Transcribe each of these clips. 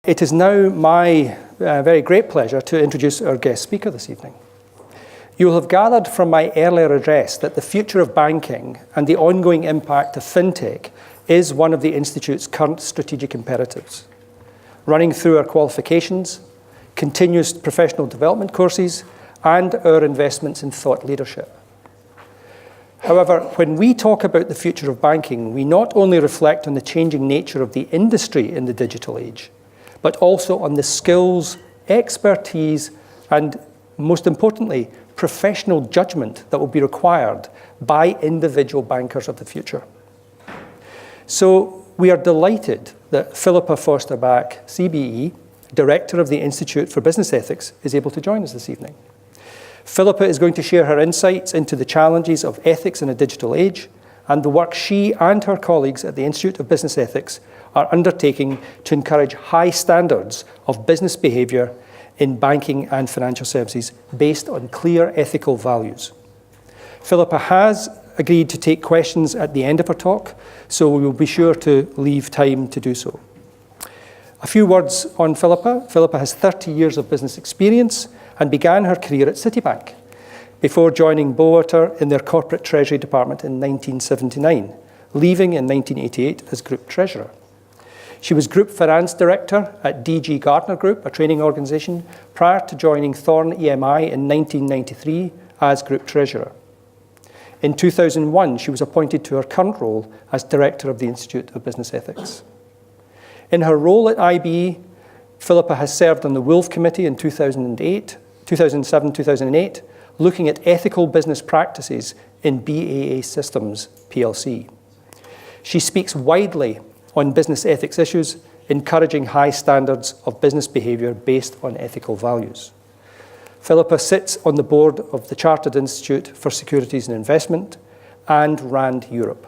It is now my very great pleasure to introduce our guest speaker this evening. You will have gathered from my earlier address that the future of banking and the ongoing impact of fintech is one of the Institute's current strategic imperatives. Running through our qualifications, continuous professional development courses, and our investments in thought leadership. However, when we talk about the future of banking, we not only reflect on the changing nature of the industry in the digital age, but also on the skills, expertise, and most importantly, professional judgment that will be required by individual bankers of the future. So we are delighted that Philippa Foster Back CBE, Director of the Institute for Business Ethics, is able to join us this evening. Philippa is going to share her insights into the challenges of ethics in a digital age and the work she and her colleagues at the Institute of Business Ethics are undertaking to encourage high standards of business behaviour in banking and financial services based on clear ethical values. Philippa has agreed to take questions at the end of her talk, so we will be sure to leave time to do so. A few words on Philippa. Philippa has 30 years of business experience and began her career at Citibank before joining Bowater in their corporate treasury department in 1979, leaving in 1988 as group treasurer. She was Group Finance Director at DG Gardner Group, a training organisation, prior to joining Thorn EMI in 1993 as Group Treasurer. In 2001, she was appointed to her current role as Director of the Institute of Business Ethics. In her role at IB, Philippa has served on the Wolf Committee in 2007-2008, looking at ethical business practices in BAA Systems plc. She speaks widely on business ethics issues, encouraging high standards of business behaviour based on ethical values. Philippa sits on the board of the Chartered Institute for Securities and Investment and RAND Europe.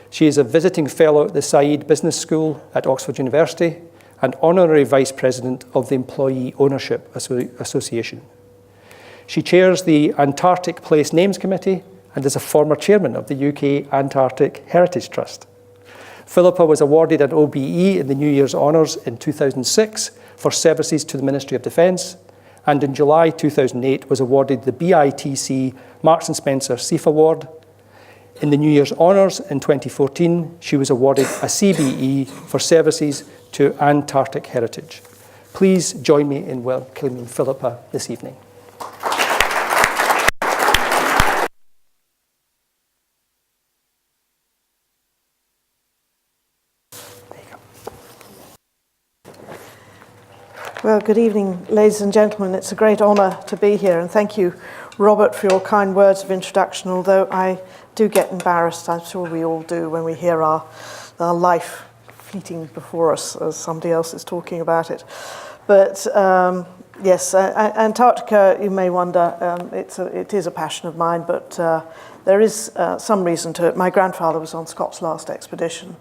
She is a visiting fellow at the Said Business School at Oxford University and honorary vice president of the Employee Ownership Association. She chairs the Antarctic Place Names Committee and is a former chairman of the UK Antarctic Heritage Trust. Philippa was awarded an OBE in the New Year's Honours in 2006 for services to the Ministry of Defence, and in July 2008 was awarded the BITC Marks & Spencer SEAF Award. In the New Year's Honours in 2014, she was awarded a CBE for services to Antarctic Heritage. Please join me in welcoming Philippa this evening. Well, good evening, ladies and gentlemen. It's a great honour to be here, and thank you, Robert, for your kind words of introduction, although I do get embarrassed, I'm sure we all do, when we hear our life fleeting before us as somebody else is talking about it. But yes, Antarctica, you may wonder, it is a passion of mine, but there is some reason to it. My grandfather was on Scott's last expedition,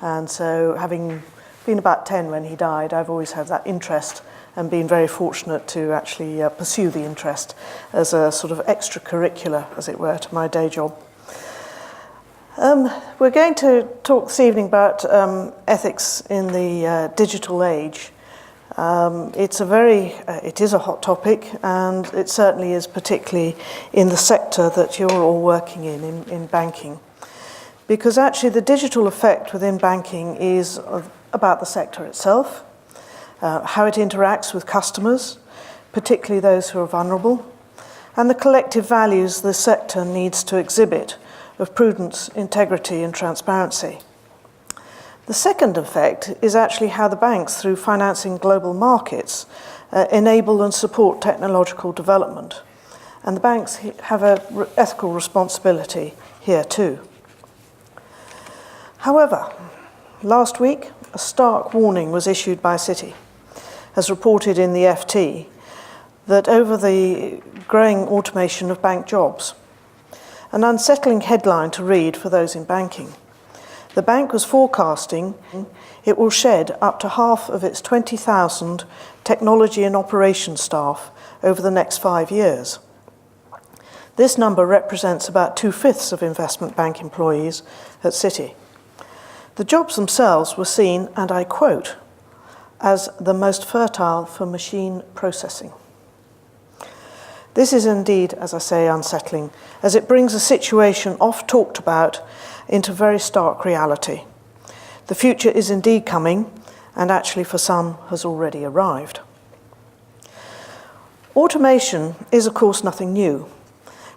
and so having been about 10 when he died, I've always had that interest and been very fortunate to actually pursue the interest as a sort of extracurricular, as it were, to my day job. We're going to talk this evening about ethics in the digital age. It is a hot topic, and it certainly is, particularly in the sector that you're all working in banking. Because actually the digital effect within banking is about the sector itself, how it interacts with customers, particularly those who are vulnerable, and the collective values the sector needs to exhibit of prudence, integrity, and transparency. The second effect is actually how the banks, through financing global markets, enable and support technological development. And the banks have an ethical responsibility here too. However, last week, a stark warning was issued by Citi, as reported in the FT, that over the growing automation of bank jobs. An unsettling headline to read for those in banking. The bank was forecasting it will shed up to half of its 20,000 technology and operations staff over the next 5 years. This number represents about 2/5 of investment bank employees at Citi. The jobs themselves were seen, and I quote, as the most fertile for machine processing. This is indeed, as I say, unsettling, as it brings a situation oft talked about into very stark reality. The future is indeed coming, and actually for some has already arrived. Automation is, of course, nothing new.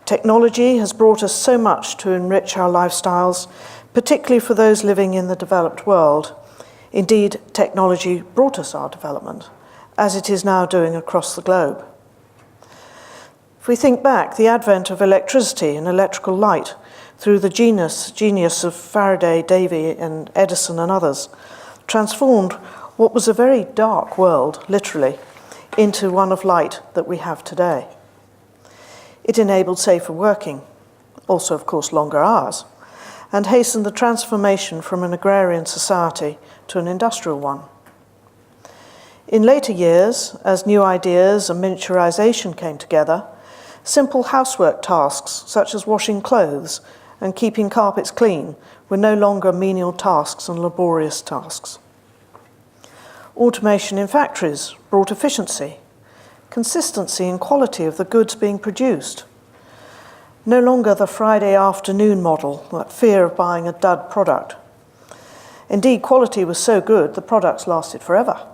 Technology has brought us so much to enrich our lifestyles, particularly for those living in the developed world. Indeed, technology brought us our development, as it is now doing across the globe. If we think back, the advent of electricity and electrical light through the genius of Faraday, Davy, and Edison and others, transformed what was a very dark world, literally, into one of light that we have today. It enabled safer working, also, of course, longer hours, and hastened the transformation from an agrarian society to an industrial one. In later years, as new ideas and miniaturization came together, simple housework tasks, such as washing clothes and keeping carpets clean, were no longer menial tasks and laborious tasks. Automation in factories brought efficiency, consistency and quality of the goods being produced. No longer the Friday afternoon model, that fear of buying a dud product. Indeed, quality was so good, the products lasted forever.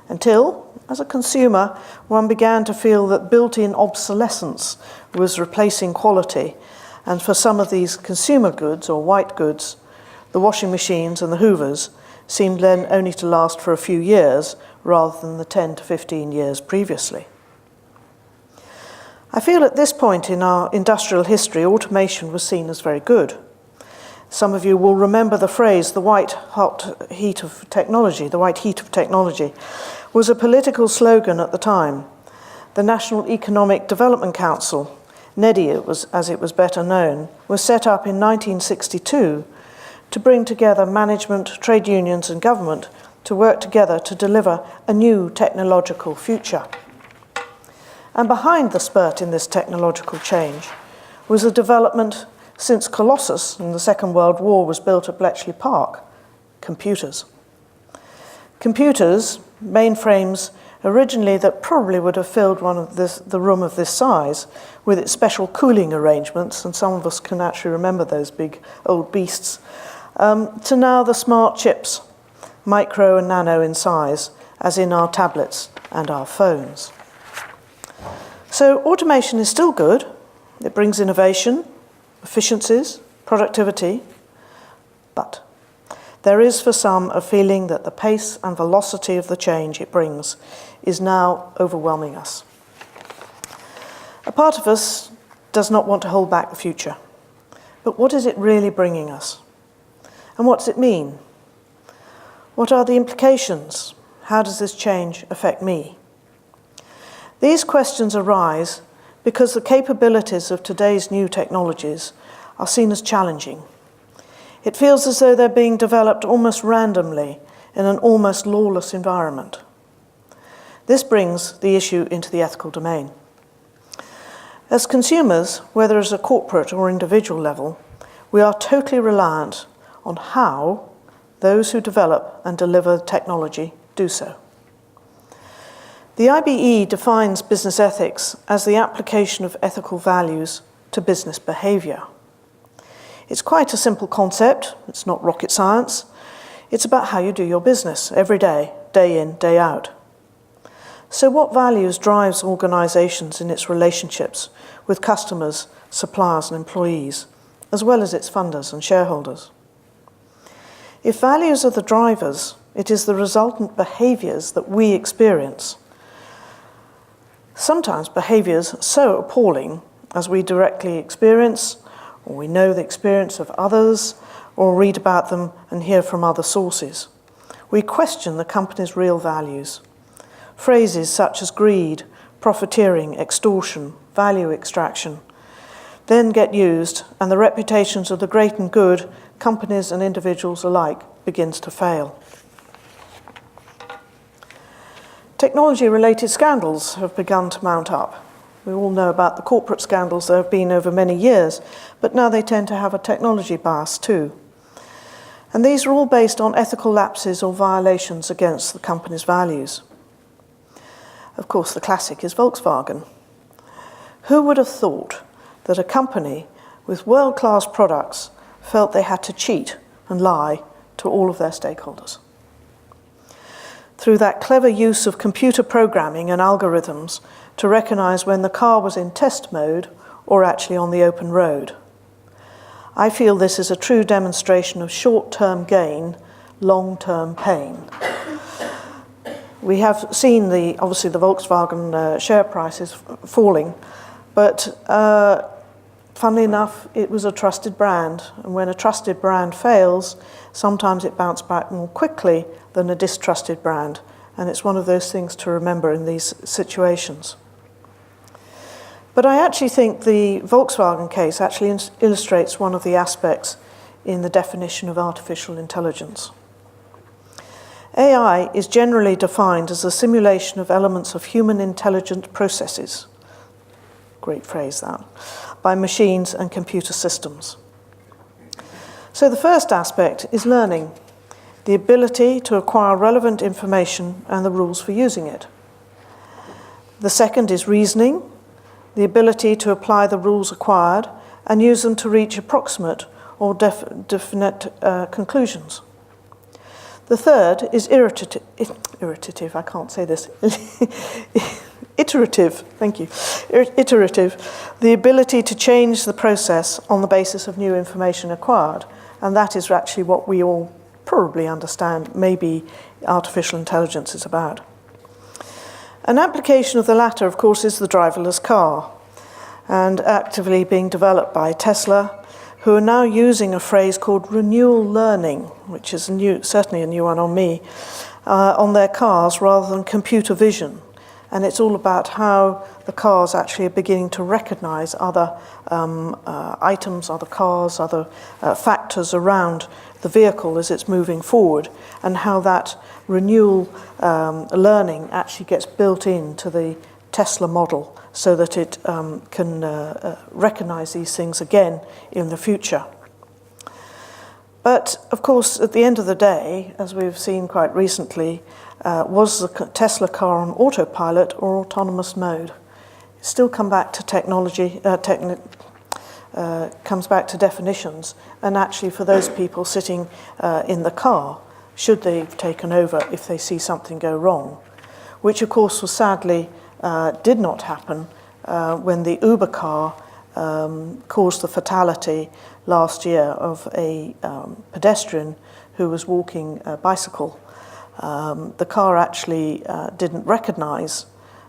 Until, as a consumer, one began to feel that built-in obsolescence was replacing quality, and for some of these consumer goods, or white goods, the washing machines and the hoovers seemed then only to last for a few years rather than the 10 to 15 years previously. I feel at this point in our industrial history, automation was seen as very good. Some of you will remember the phrase, the white heat of technology was a political slogan at the time. The National Economic Development Council, NEDI as it was better known, was set up in 1962 to bring together management, trade unions and government to work together to deliver a new technological future. And behind the spurt in this technological change was a development since Colossus in the Second World War was built at Bletchley Park, computers. Computers, mainframes, originally that probably would have filled the room of this size with its special cooling arrangements, and some of us can actually remember those big old beasts, to now the smart chips, micro and nano in size, as in our tablets and our phones. So automation is still good. It brings innovation, efficiencies, productivity, but there is for some a feeling that the pace and velocity of the change it brings is now overwhelming us. A part of us does not want to hold back the future, but what is it really bringing us? And what does it mean? What are the implications? How does this change affect me? These questions arise because the capabilities of today's new technologies are seen as challenging. It feels as though they're being developed almost randomly in an almost lawless environment. This brings the issue into the ethical domain. As consumers, whether at a corporate or individual level, we are totally reliant on how those who develop and deliver technology do so. The IBE defines business ethics as the application of ethical values to business behaviour. It's quite a simple concept. It's not rocket science. It's about how you do your business every day, day in, day out. So what values drives organisations in its relationships with customers, suppliers and employees, as well as its funders and shareholders? If values are the drivers, it is the resultant behaviours that we experience. Sometimes behaviours so appalling as we directly experience, or we know the experience of others, or read about them and hear from other sources. We question the company's real values. Phrases such as greed, profiteering, extortion, value extraction, then get used, and the reputations of the great and good, companies and individuals alike, begins to fail. Technology-related scandals have begun to mount up. We all know about the corporate scandals there have been over many years, but now they tend to have a technology bias too. And these are all based on ethical lapses or violations against the company's values. Of course, the classic is Volkswagen. Who would have thought that a company with world-class products felt they had to cheat and lie to all of their stakeholders? Through that clever use of computer programming and algorithms to recognize when the car was in test mode or actually on the open road. I feel this is a true demonstration of short-term gain, long-term pain. We have seen obviously the Volkswagen share prices falling, but funnily enough, it was a trusted brand. And when a trusted brand fails, sometimes it bounces back more quickly than a distrusted brand. And it's one of those things to remember in these situations. But I actually think the Volkswagen case actually illustrates one of the aspects in the definition of artificial intelligence. AI is generally defined as a simulation of elements of human intelligent processes. Great phrase, that. By machines and computer systems. So the first aspect is learning, the ability to acquire relevant information and the rules for using it. The second is reasoning, the ability to apply the rules acquired and use them to reach approximate or definite conclusions. The third is iterative, I can't say this. Iterative, thank you. Iterative, the ability to change the process on the basis of new information acquired. And that is actually what we all probably understand maybe artificial intelligence is about. An application of the latter, of course, is the driverless car, and actively being developed by Tesla, who are now using a phrase called renewal learning, which is certainly a new one on me, on their cars rather than computer vision. And it's all about how the cars actually are beginning to recognize other items, other cars, other factors around the vehicle as it's moving forward, and how that renewal learning actually gets built into the Tesla model so that it can recognize these things again in the future. But, of course, at the end of the day, as we've seen quite recently, was the Tesla car on autopilot or autonomous mode? Still come back to technology, comes back to definitions, and actually for those people sitting in the car, should they have taken over if they see something go wrong? Which, of course, was sadly did not happen when the Uber car caused the fatality last year of a pedestrian who was walking a bicycle. The car actually didn't recognize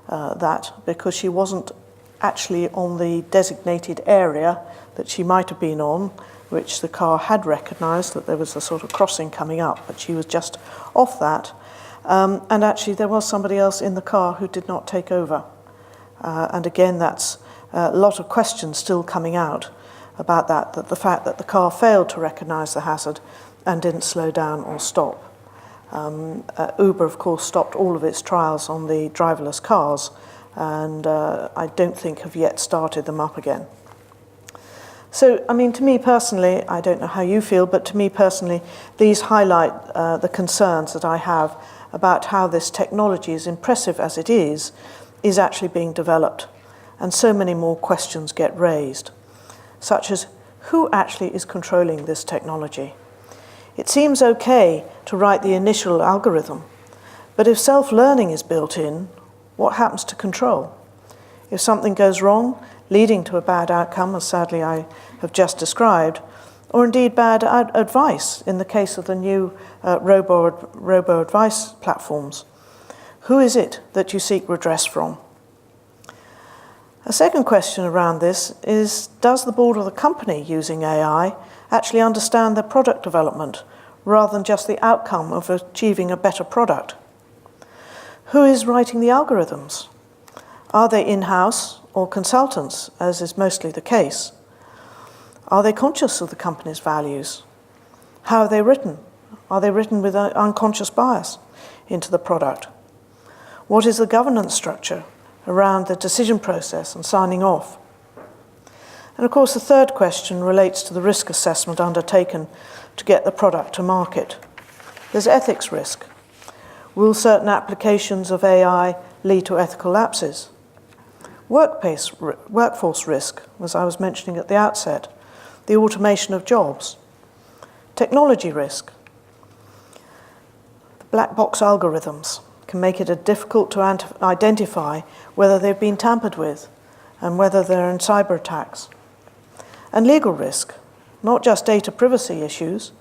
that because she wasn't actually on the designated area that she might have been on, which the car had recognized that there was a sort of crossing coming up, but she was just off that. And actually there was somebody else in the car who did not take over. And again, that's a lot of questions still coming out about that the fact that the car failed to recognize the hazard and didn't slow down or stop. Uber, of course, stopped all of its trials on the driverless cars, and I don't think have yet started them up again. So, I mean, to me personally, I don't know how you feel, but to me personally, these highlight the concerns that I have about how this technology, as impressive as it is actually being developed. And so many more questions get raised, such as who actually is controlling this technology? It seems okay to write the initial algorithm, but if self-learning is built in, what happens to control? If something goes wrong, leading to a bad outcome, as sadly I have just described, or indeed bad advice in the case of the new robo-advice platforms, who is it that you seek redress from? A second question around this is, does the board of the company using AI actually understand their product development rather than just the outcome of achieving a better product? Who is writing the algorithms? Are they in-house or consultants, as is mostly the case? Are they conscious of the company's values? How are they written? Are they written with an unconscious bias into the product? What is the governance structure around the decision process and signing off? And of course, the third question relates to the risk assessment undertaken to get the product to market. There's ethics risk. Will certain applications of AI lead to ethical lapses? Workforce risk, as I was mentioning at the outset, the automation of jobs. Technology risk. The black box algorithms can make it difficult to identify whether they've been tampered with and whether they're in cyber attacks. And legal risk, not just data privacy issues,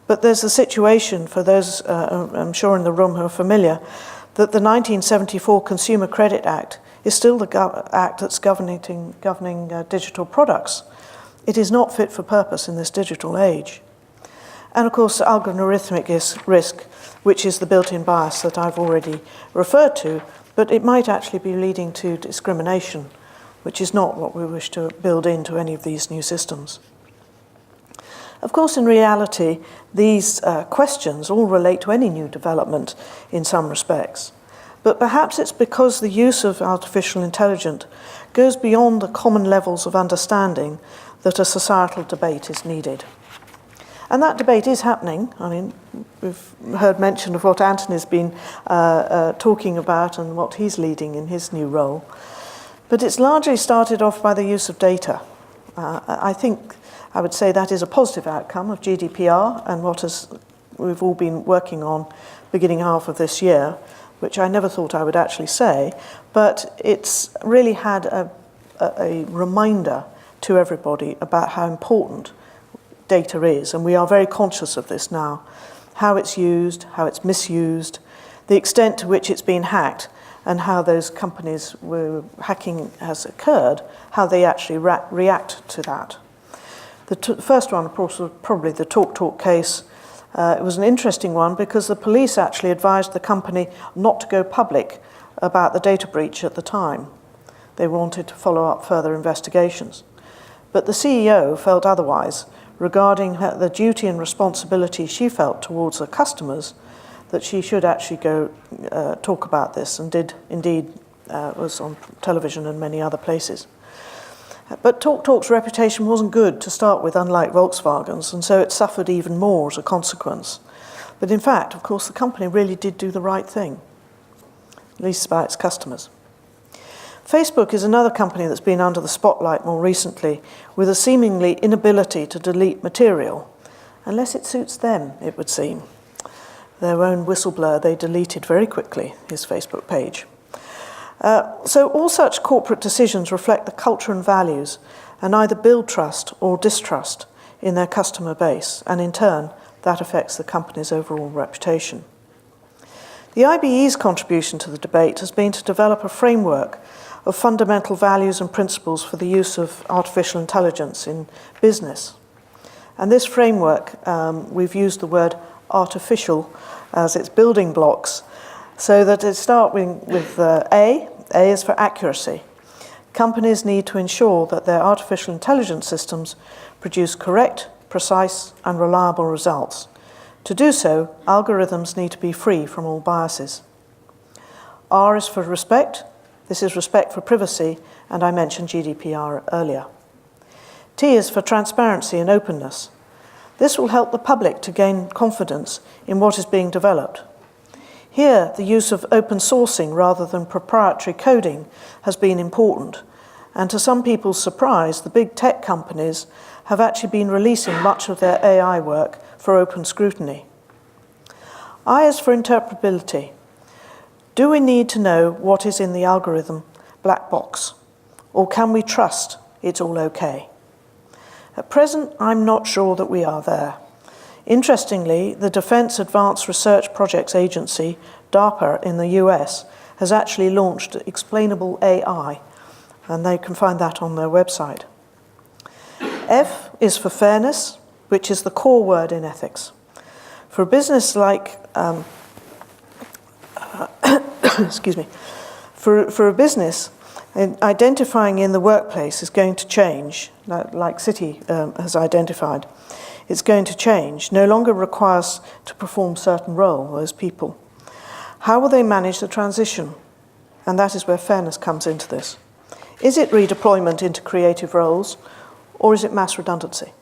but there's a situation for those, I'm sure in the room who are familiar, that the 1974 Consumer Credit Act is still the act that's governing digital products. It is not fit for purpose in this digital age. And of course, algorithmic risk, which is the built-in bias that I've already referred to, but it might actually be leading to discrimination, which is not what we wish to build into any of these new systems. Of course, in reality, these questions all relate to any new development in some respects. But perhaps it's because the use of artificial intelligence goes beyond the common levels of understanding that a societal debate is needed. And that debate is happening. I mean, we've heard mention of what Anthony's been talking about and what he's leading in his new role. But it's largely started off by the use of data. I would say that is a positive outcome of GDPR and what we've all been working on beginning half of this year, which I never thought I would actually say, but it's really had a reminder to everybody about how important data is, and we are very conscious of this now, how it's used, how it's misused, the extent to which it's been hacked, and how those companies where hacking has occurred, how they actually react to that. The first one, of course, was probably the Talktalk case. It was an interesting one because the police actually advised the company not to go public about the data breach at the time. They wanted to follow up further investigations. But the CEO felt otherwise regarding the duty and responsibility she felt towards her customers, that she should actually go talk about this, and did indeed, was on television and many other places. But Talktalk's reputation wasn't good to start with, unlike Volkswagen's, and so it suffered even more as a consequence. But in fact, of course, the company really did do the right thing, at least by its customers. Facebook is another company that's been under the spotlight more recently, with a seemingly inability to delete material, unless it suits them, it would seem. Their own whistleblower they deleted very quickly, his Facebook page. So all such corporate decisions reflect the culture and values and either build trust or distrust in their customer base, and in turn, that affects the company's overall reputation. The IBE's contribution to the debate has been to develop a framework of fundamental values and principles for the use of artificial intelligence in business. And this framework, we've used the word artificial as its building blocks, so that it starts with A. A is for accuracy. Companies need to ensure that their artificial intelligence systems produce correct, precise, and reliable results. To do so, algorithms need to be free from all biases. R is for respect. This is respect for privacy, and I mentioned GDPR earlier. T is for transparency and openness. This will help the public to gain confidence in what is being developed. Here, the use of open sourcing rather than proprietary coding has been important, and to some people's surprise, the big tech companies have actually been releasing much of their AI work for open scrutiny. I is for interpretability. Do we need to know what is in the algorithm black box, or can we trust it's all okay? At present, I'm not sure that we are there. Interestingly, the Defense Advanced Research Projects Agency, DARPA in the US, has actually launched Explainable AI, and they can find that on their website. F is for fairness, which is the core word in ethics. For a business like, excuse me, for a business, identifying in the workplace is going to change, like City has identified. It's going to change, no longer requires to perform certain role, those people. How will they manage the transition? And that is where fairness comes into this. Is it redeployment into creative roles, or is it mass redundancy?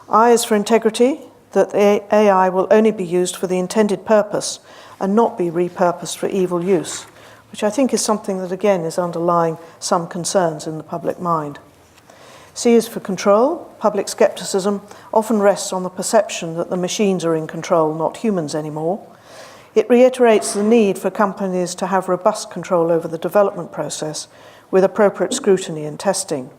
I is for integrity, that the AI will only be used for the intended purpose and not be repurposed for evil use, which I think is something that again is underlying some concerns in the public mind. C is for control. Public scepticism often rests on the perception that the machines are in control, not humans anymore. It reiterates the need for companies to have robust control over the development process with appropriate scrutiny and testing.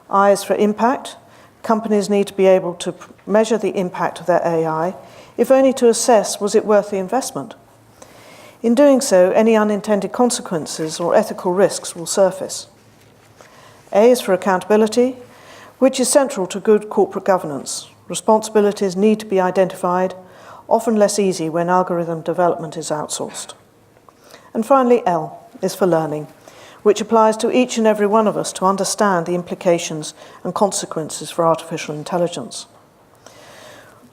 I is for impact. Companies need to be able to measure the impact of their AI, if only to assess was it worth the investment. In doing so, any unintended consequences or ethical risks will surface. A is for accountability, which is central to good corporate governance. Responsibilities need to be identified, often less easy when algorithm development is outsourced. And finally, L is for learning, which applies to each and every one of us to understand the implications and consequences for artificial intelligence.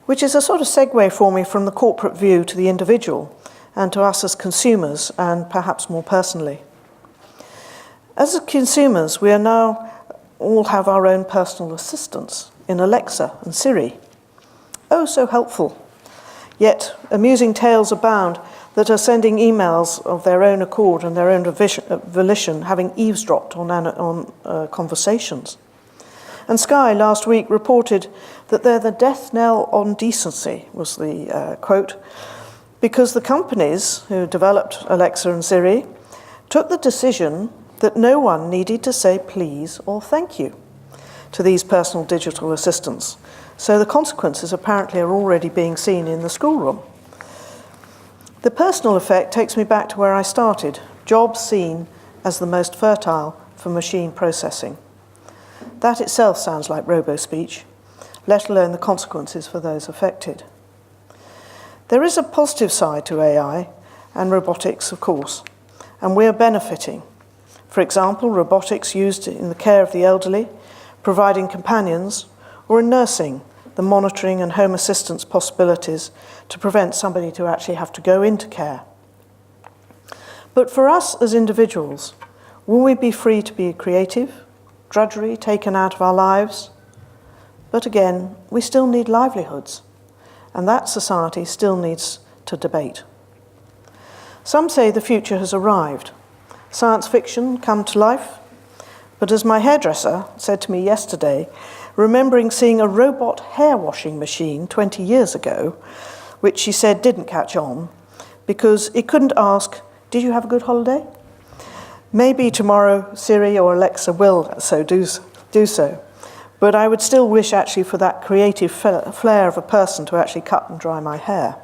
Which is a sort of segue for me from the corporate view to the individual and to us as consumers, and perhaps more personally. As consumers, we are now all have our own personal assistants in Alexa and Siri. Oh, so helpful. Yet amusing tales abound that are sending emails of their own accord and their own volition, having eavesdropped on conversations. And Sky last week reported that they're the death knell on decency, was the quote, because the companies who developed Alexa and Siri took the decision that no one needed to say please or thank you to these personal digital assistants. So the consequences apparently are already being seen in the schoolroom. The personal effect takes me back to where I started, jobs seen as the most fertile for machine processing. That itself sounds like robo-speech, let alone the consequences for those affected. There is a positive side to AI and robotics, of course, and we are benefiting. For example, robotics used in the care of the elderly, providing companions, or in nursing, the monitoring and home assistance possibilities to prevent somebody to actually have to go into care. But for us as individuals, will we be free to be creative, drudgery taken out of our lives? But again, we still need livelihoods, and that society still needs to debate. Some say the future has arrived. Science fiction come to life, but as my hairdresser said to me yesterday, remembering seeing a robot hair washing machine 20 years ago, which she said didn't catch on, because it couldn't ask, did you have a good holiday? Maybe tomorrow Siri or Alexa will do so, but I would still wish actually for that creative flair of a person to actually cut and dry my hair.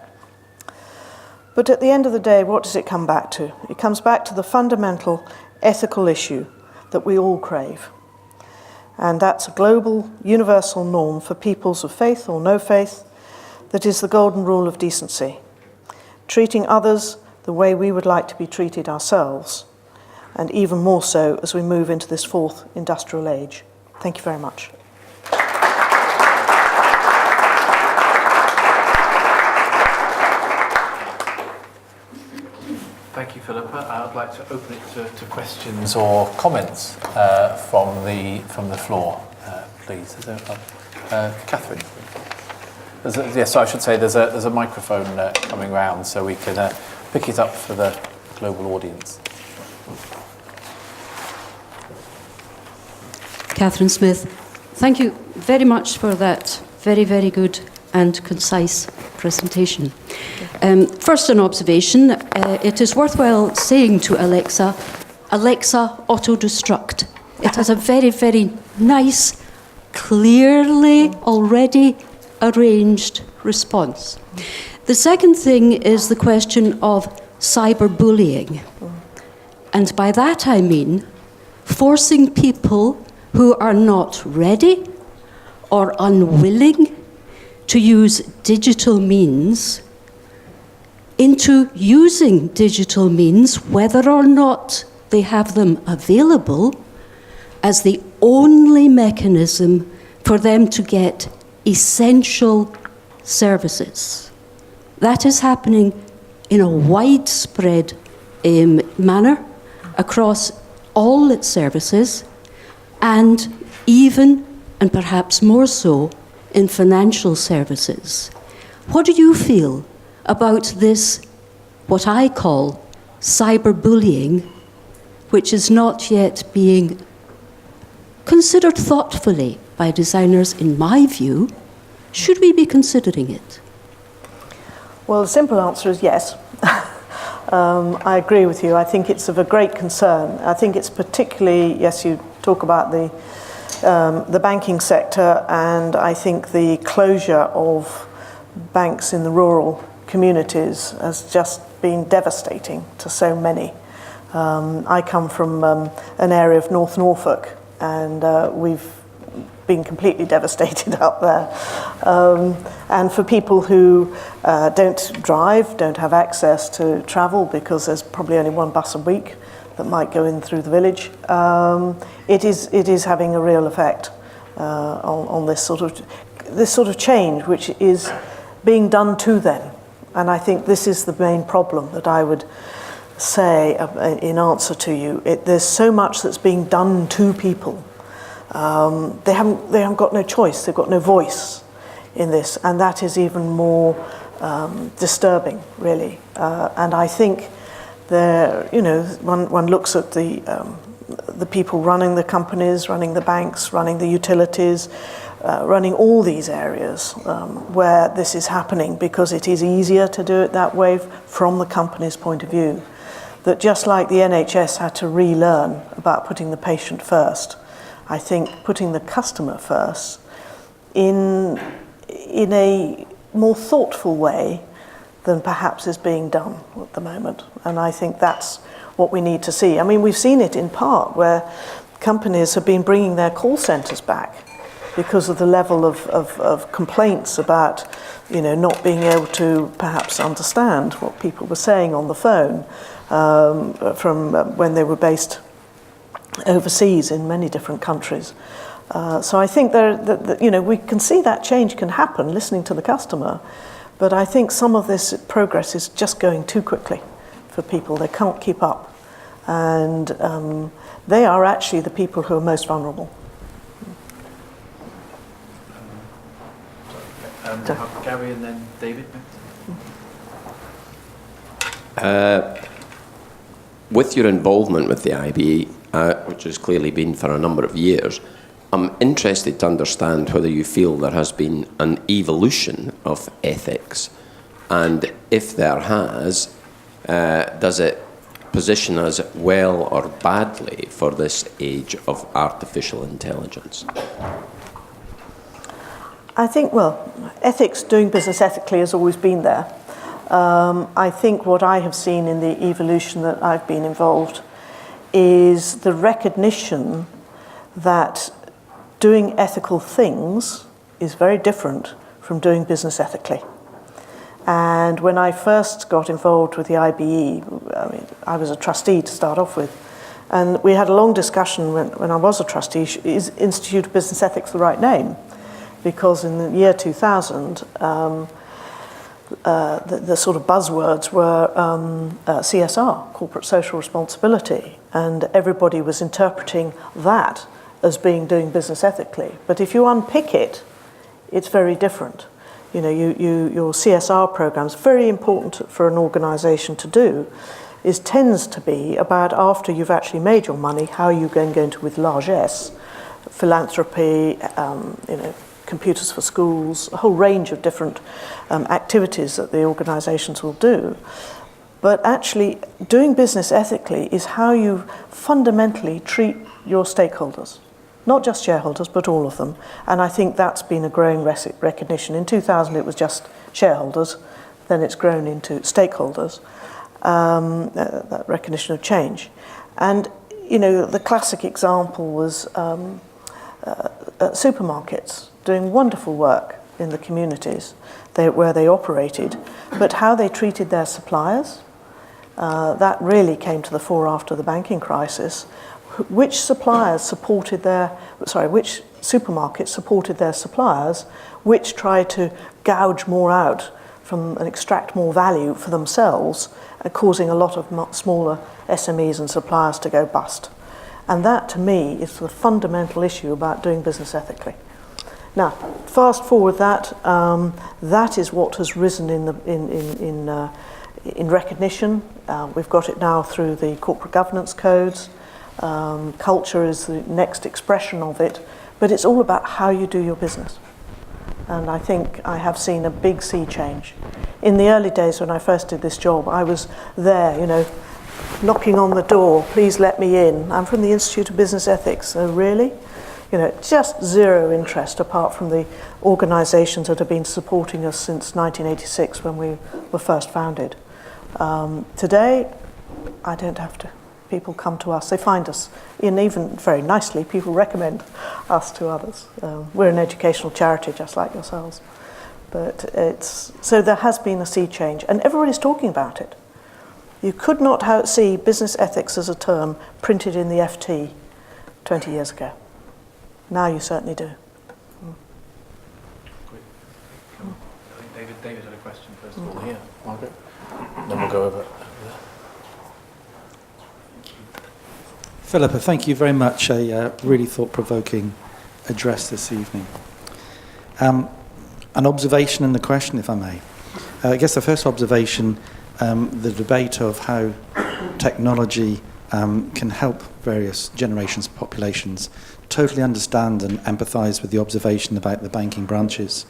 But at the end of the day, what does it come back to? It comes back to the fundamental ethical issue that we all crave. And that's a global, universal norm for peoples of faith or no faith that is the golden rule of decency, treating others the way we would like to be treated ourselves, and even more so as we move into this fourth industrial age. Thank you very much. Thank you, Philippa. I'd like to open it to questions or comments from the floor, please. Is there, Catherine? Yes, so I should say there's a microphone coming round, so we can pick it up for the global audience. Catherine Smith, thank you very much for that very, very good and concise presentation. First, an observation. It is worthwhile saying to Alexa, Alexa, auto-destruct. It has a very, very nice, clearly already arranged response. The second thing is the question of cyberbullying. And by that I mean forcing people who are not ready or unwilling to use digital means into using digital means, whether or not they have them available, as the only mechanism for them to get essential services. That is happening in a widespread manner across all its services, and even, and perhaps more so, in financial services. What do you feel about this, what I call cyberbullying, which is not yet being considered thoughtfully by designers, in my view? Should we be considering it? Well, the simple answer is yes. I agree with you. I think it's of a great concern. I think it's particularly, yes, you talk about the banking sector, and I think the closure of banks in the rural communities has just been devastating to so many. I come from an area of North Norfolk, and we've been completely devastated up there. And for people who don't drive, don't have access to travel because there's probably only one bus a week that might go in through the village, it is having a real effect on this sort of change, which is being done to them. And I think this is the main problem that I would say in answer to you. There's so much that's being done to people. They haven't got no choice. They've got no voice in this, and that is even more disturbing, really. And I think one looks at the people running the companies, running the banks, running the utilities, running all these areas where this is happening, because it is easier to do it that way from the company's point of view. That just like the NHS had to relearn about putting the patient first, I think putting the customer first in a more thoughtful way than perhaps is being done at the moment. And I think that's what we need to see. I mean, we've seen it in part where companies have been bringing their call centres back because of the level of complaints about, not being able to perhaps understand what people were saying on the phone from when they were based overseas in many different countries. So I think we can see that change can happen listening to the customer, but I think some of this progress is just going too quickly for people. They can't keep up, and they are actually the people who are most vulnerable. Gary and then David. With your involvement with the IBE, which has clearly been for a number of years, I'm interested to understand whether you feel there has been an evolution of ethics, and if there has, does it position us well or badly for this age of artificial intelligence? I think, ethics, doing business ethically, has always been there. I think what I have seen in the evolution that I've been involved is the recognition that doing ethical things is very different from doing business ethically. And when I first got involved with the IBE, I was a trustee to start off with, and we had a long discussion when I was a trustee, is Institute of Business Ethics the right name? Because in the year 2000, the sort of buzzwords were CSR, corporate social responsibility, and everybody was interpreting that as being doing business ethically. But if you unpick it, it's very different. Your CSR programs, very important for an organisation to do, tends to be about, after you've actually made your money, how you're going to, with largesse, philanthropy, computers for schools, a whole range of different activities that the organisations will do. But actually, doing business ethically is how you fundamentally treat your stakeholders. Not just shareholders, but all of them. And I think that's been a growing recognition. In 2000, it was just shareholders. Then it's grown into stakeholders, that recognition of change. And, the classic example was supermarkets doing wonderful work in the communities where they operated, but how they treated their suppliers, that really came to the fore after the banking crisis. Which supermarkets supported their suppliers, which tried to gouge more out from and extract more value for themselves, causing a lot of smaller SMEs and suppliers to go bust. And that, to me, is the fundamental issue about doing business ethically. Now, fast forward that, that is what has risen in recognition. We've got it now through the corporate governance codes. Culture is the next expression of it, but it's all about how you do your business. And I think I have seen a big sea change. In the early days when I first did this job, I was there, knocking on the door, please let me in. I'm from the Institute of Business Ethics. Oh, really? Just zero interest apart from the organisations that have been supporting us since 1986 when we were first founded. Today, I don't have to. People come to us, they find us, and even very nicely, people recommend us to others. We're an educational charity just like yourselves. But so there has been a sea change, and everybody's talking about it. You could not see business ethics as a term printed in the FT 20 years ago. Now you certainly do. Great. I think David had a question first of all here. Margaret? Then we'll go over there. Philippa, thank you very much. A really thought-provoking address this evening. An observation and a question, if I may. I guess the first observation, the debate of how technology can help various generations of populations. Totally understand and empathise with the observation about the banking branches.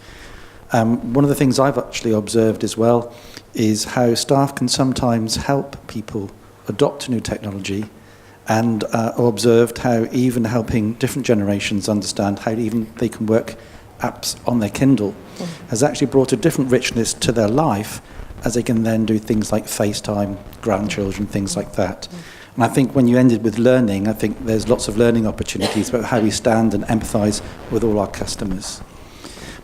One of the things I've actually observed as well is how staff can sometimes help people adopt new technology, and observed how even helping different generations understand how even they can work apps on their Kindle has actually brought a different richness to their life, as they can then do things like FaceTime, grandchildren, things like that. And I think when you ended with learning, I think there's lots of learning opportunities about how we stand and empathise with all our customers.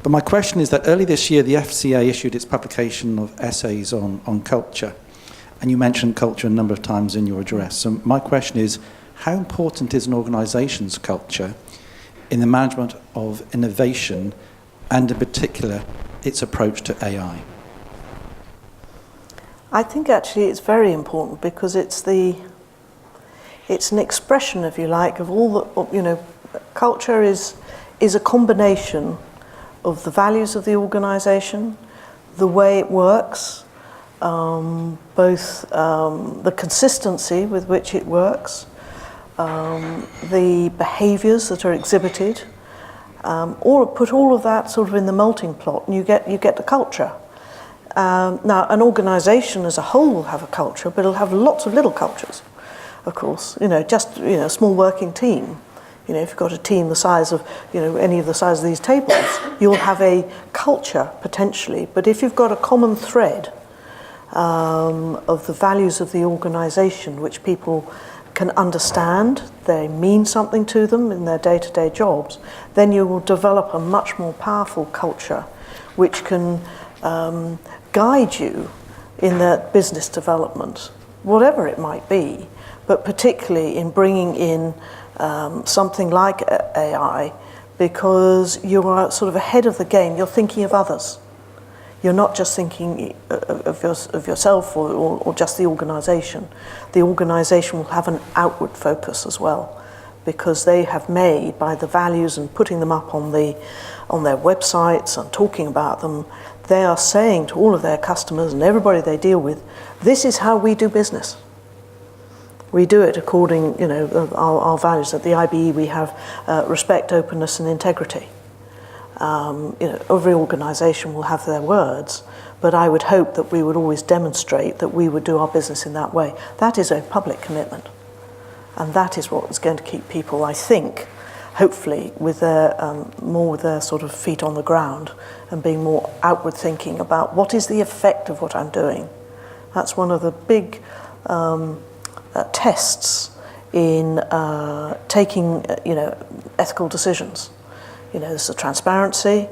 But my question is that early this year, the FCA issued its publication of essays on culture. And you mentioned culture a number of times in your address. So my question is, how important is an organisation's culture in the management of innovation, and in particular, its approach to AI? I think actually it's very important because it's an expression, if you like, of all the, culture is a combination of the values of the organisation, the way it works, both the consistency with which it works, the behaviours that are exhibited, or put all of that sort of in the melting pot, and you get the culture. Now, an organisation as a whole will have a culture, but it'll have lots of little cultures, of course. A small working team. If you've got a team the size of, any of the size of these tables, you'll have a culture potentially. But if you've got a common thread of the values of the organisation, which people can understand, they mean something to them in their day-to-day jobs, then you will develop a much more powerful culture which can guide you in their business development, whatever it might be, but particularly in bringing in something like AI, because you are sort of ahead of the game. You're thinking of others. You're not just thinking of yourself or just the organisation. The organisation will have an outward focus as well, because they have made, by the values and putting them up on their websites and talking about them, they are saying to all of their customers and everybody they deal with, this is how we do business. We do it according, our values. At the IBE we have respect, openness and integrity. Every organisation will have their words, but I would hope that we would always demonstrate that we would do our business in that way. That is a public commitment, and that is what is going to keep people, I think, hopefully, with their more with their sort of feet on the ground and being more outward thinking about what is the effect of what I'm doing. That's one of the big tests in taking, ethical decisions. There's the transparency,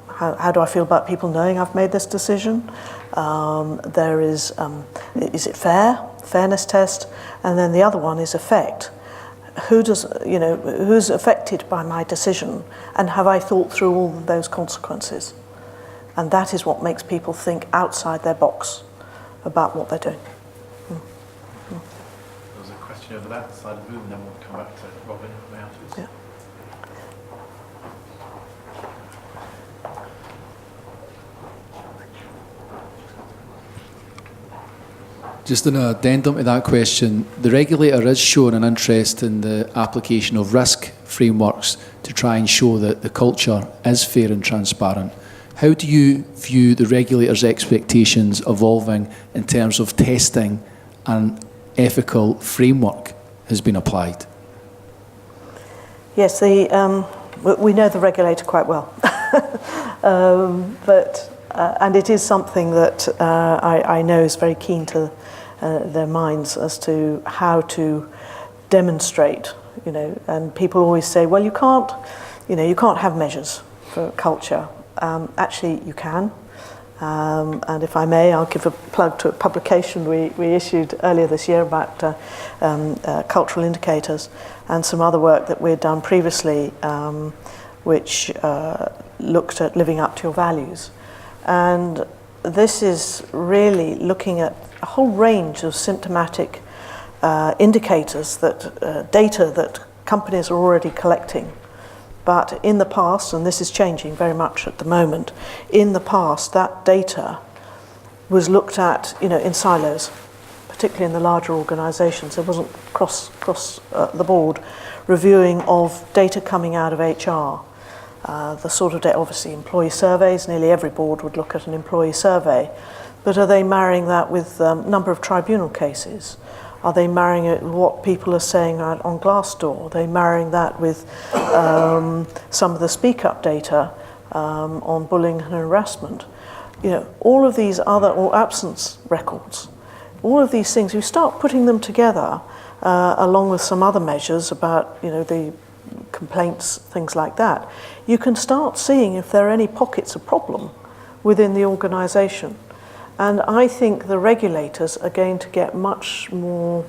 how do I feel about people knowing I've made this decision? There is it fair? Fairness test. And then the other one is effect. Who's affected by my decision? And have I thought through all of those consequences? And that is what makes people think outside their box about what they're doing. There was a question over that side of the room, and then we'll come back to Robin afterwards. Yeah. Just an addendum to that question, the regulator is showing an interest in the application of risk frameworks to try and show that the culture is fair and transparent. How do you view the regulator's expectations evolving in terms of testing and ethical framework has been applied? Yes, we know the regulator quite well, and it is something that I know is very keen to their minds as to how to demonstrate. And people always say, well, you can't have measures for culture. Actually, you can. And if I may, I'll give a plug to a publication we issued earlier this year about cultural indicators, and some other work that we'd done previously, which looked at living up to your values. And this is really looking at a whole range of symptomatic indicators, that data that companies are already collecting. But in the past, and this is changing very much at the moment, in the past that data was looked at in silos, particularly in the larger organisations. There wasn't cross the board reviewing of data coming out of HR. The sort of data, obviously employee surveys, nearly every board would look at an employee survey, but are they marrying that with number of tribunal cases? Are they marrying it with what people are saying on Glassdoor? Are they marrying that with some of the Speak Up data on bullying and harassment? All of these other, or absence records, all of these things, you start putting them together along with some other measures about, the complaints, things like that. You can start seeing if there are any pockets of problem within the organisation. And I think the regulators are going to get much more,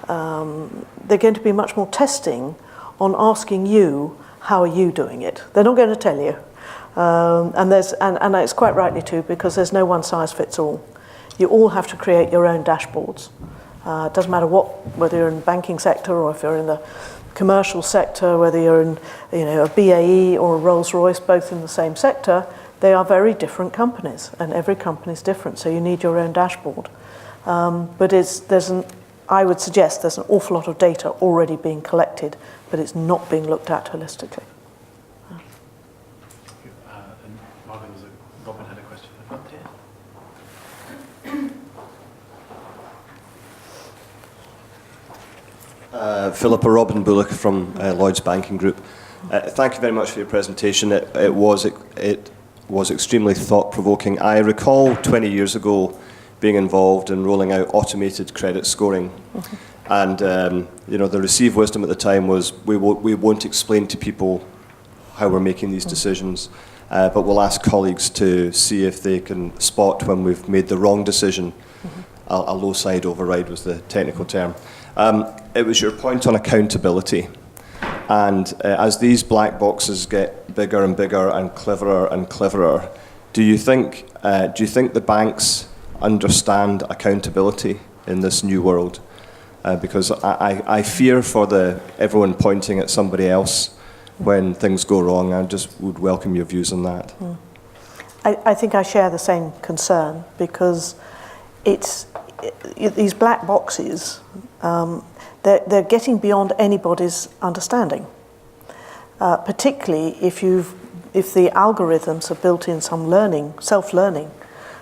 they're going to be much more testing on asking you, how are you doing it? They're not going to tell you. And it's quite rightly too, because there's no one size fits all. You all have to create your own dashboards. It doesn't matter whether you're in the banking sector or if you're in the commercial sector, whether you're in a BAE or a Rolls-Royce, both in the same sector. They are very different companies, and every company is different, so you need your own dashboard. But I would suggest there's an awful lot of data already being collected, but it's not being looked at holistically. And Marvin, Robin had a question in the front here. Philippa, Robin Bullock from Lloyds Banking Group. Thank you very much for your presentation. It was extremely thought-provoking. I recall 20 years ago being involved in rolling out automated credit scoring. And the received wisdom at the time was we won't explain to people how we're making these decisions, but we'll ask colleagues to see if they can spot when we've made the wrong decision. A low side override was the technical term. It was your point on accountability. And as these black boxes get bigger and bigger and cleverer, do you think the banks understand accountability in this new world? Because I fear for everyone pointing at somebody else when things go wrong. I just would welcome your views on that. I think I share the same concern, because these black boxes, they're getting beyond anybody's understanding, particularly if the algorithms are built in some self-learning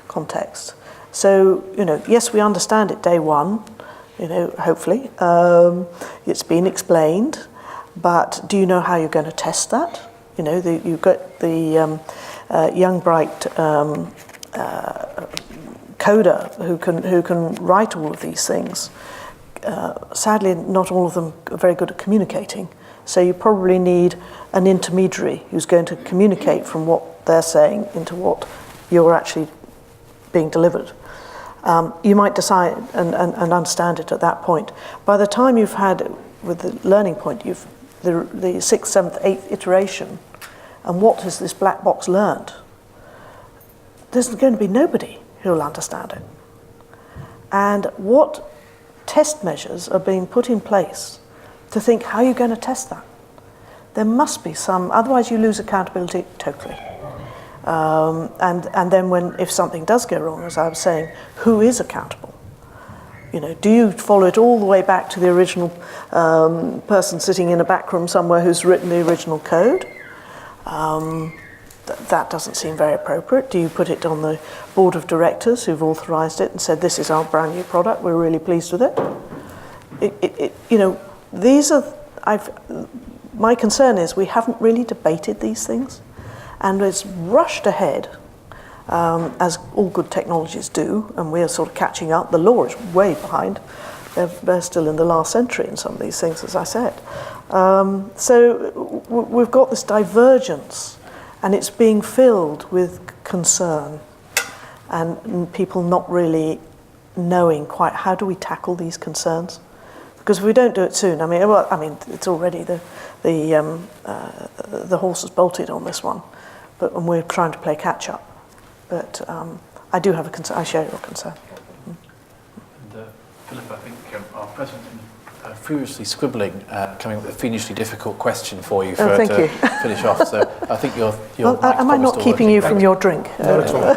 context. So, yes, we understand it day one, hopefully. It's been explained, but do you know how you're going to test that? You've got the young, bright coder who can write all of these things. Sadly, not all of them are very good at communicating. So you probably need an intermediary who's going to communicate from what they're saying into what you're actually being delivered. You might decide and understand it at that point. By the time you've had, with the learning point, you've the 6th, 7th, 8th iteration, and what has this black box learned? There's going to be nobody who will understand it. And what test measures are being put in place to think, how are you going to test that? There must be some, otherwise you lose accountability totally. And then if something does go wrong, as I was saying, who is accountable? do you follow it all the way back to the original person sitting in a back room somewhere who's written the original code? That doesn't seem very appropriate. Do you put it on the board of directors who've authorised it and said, this is our brand new product, we're really pleased with it? My concern is we haven't really debated these things, and it's rushed ahead, as all good technologies do, and we are sort of catching up. The law is way behind. They're still in the last century in some of these things, as I said. So we've got this divergence, and it's being filled with concern, and people not really knowing quite how do we tackle these concerns. Because if we don't do it soon, it's already the horse has bolted on this one, and we're trying to play catch up. But I do have a concern. I share your concern. And Philippa, I think our president furiously scribbling, coming up with a fiendishly difficult question for you to finish off. So I think your am I not keeping you from your drink? Not at all.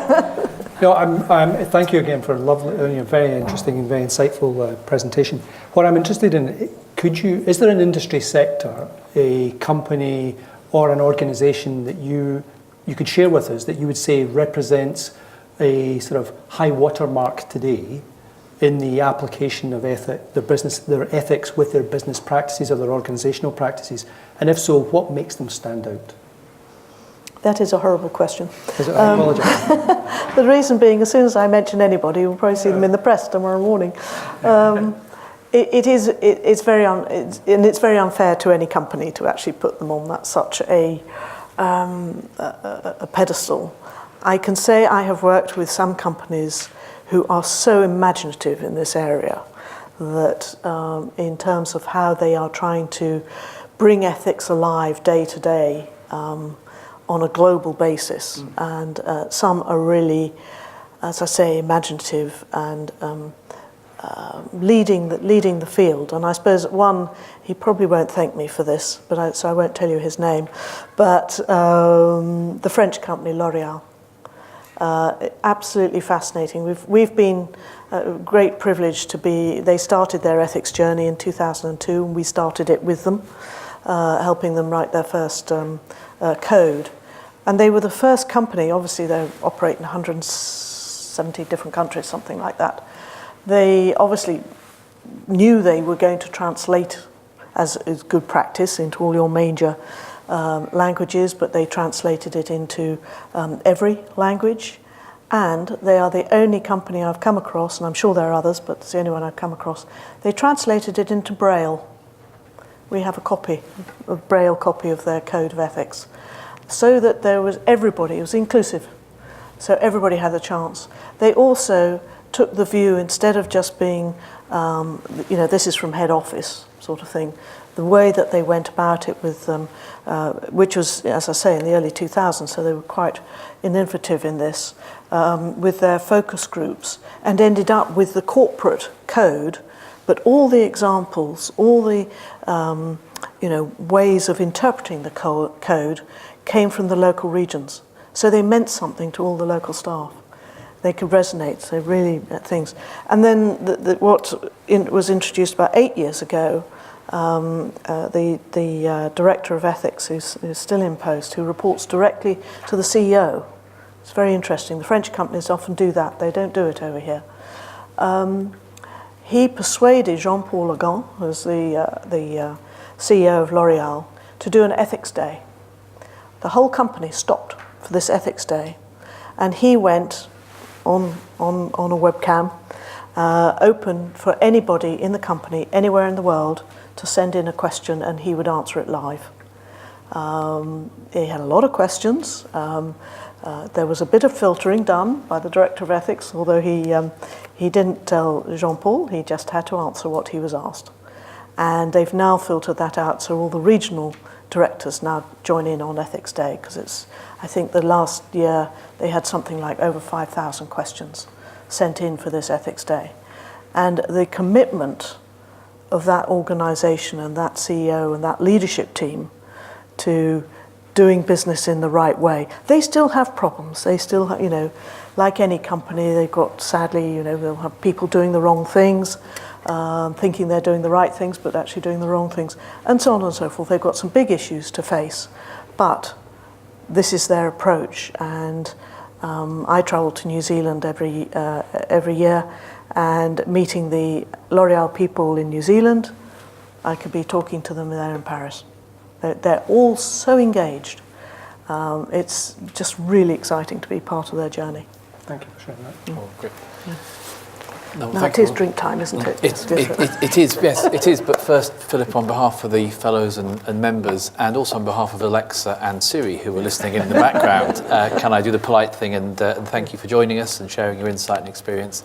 No, thank you again for a lovely, very interesting and very insightful presentation. What I'm interested in, is there an industry sector, a company or an organisation that you could share with us that you would say represents a sort of high watermark today in the application of their ethics with their business practices or their organisational practices? And if so, what makes them stand out? That is a horrible question. I apologise. The reason being, as soon as I mention anybody, you'll probably see them in the press tomorrow morning. It's very unfair to any company to actually put them on such a pedestal. I can say I have worked with some companies who are so imaginative in this area that in terms of how they are trying to bring ethics alive day to day on a global basis. And some are really, as I say, imaginative and leading the field. And I suppose one, he probably won't thank me for this, so I won't tell you his name, but the French company L'Oréal. Absolutely fascinating. We've been a great privilege to be. They started their ethics journey in 2002, and we started it with them, helping them write their first code. And they were the first company. Obviously, they operate in 170 different countries, something like that. They obviously knew they were going to translate as good practice into all your major languages, but they translated it into every language. And they are the only company I've come across, and I'm sure there are others, but it's the only one I've come across. They translated it into Braille. We have a Braille copy of their code of ethics, so that it was inclusive, so everybody had a chance. They also took the view, instead of just being, this is from head office sort of thing, the way that they went about it with them, which was, as I say, in the early 2000s, so they were quite innovative in this, with their focus groups, and ended up with the corporate code, but all the examples, all the ways of interpreting the code came from the local regions. So they meant something to all the local staff. They could resonate, so really things. And then what was introduced about 8 years ago, the director of ethics, who's still in post, who reports directly to the CEO. It's very interesting. The French companies often do that. They don't do it over here. He persuaded Jean-Paul Legan, who's the CEO of L'Oréal, to do an ethics day. The whole company stopped for this ethics day, and he went on a webcam, open for anybody in the company, anywhere in the world, to send in a question, and he would answer it live. He had a lot of questions. There was a bit of filtering done by the director of ethics, although he didn't tell Jean-Paul, he just had to answer what he was asked. And they've now filtered that out, so all the regional directors now join in on Ethics Day, because I think the last year they had something like over 5,000 questions sent in for this Ethics Day. And the commitment of that organisation and that CEO and that leadership team to doing business in the right way. They still have problems. They still have, like any company, they've got, sadly, they'll have people doing the wrong things, thinking they're doing the right things, but actually doing the wrong things, and so on and so forth. They've got some big issues to face, but this is their approach. And I travel to New Zealand every year, and meeting the L'Oréal people in New Zealand, I could be talking to them there in Paris. They're all so engaged. It's just really exciting to be part of their journey. Thank you for sharing that. Oh, great. Yeah. No, Now, thank it is you. drink time, isn't it? It is, yes, it is. But first, Philip, on behalf of the fellows and members, and also on behalf of Alexa and Siri, who are listening in the background, can I do the polite thing and thank you for joining us and sharing your insight and experience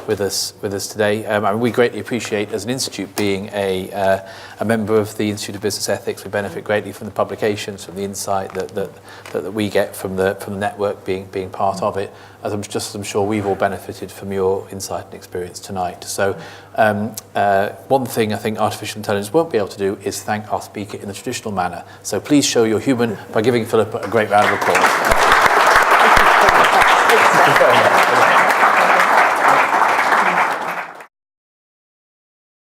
with us today. We greatly appreciate, as an institute, being a member of the Institute of Business Ethics. We benefit greatly from the publications, from the insight that we get from the network being part of it. As I'm sure we've all benefited from your insight and experience tonight. So one thing I think artificial intelligence won't be able to do is thank our speaker in the traditional manner. So please show you're human by giving Philippa a great round of applause. Thank you very much.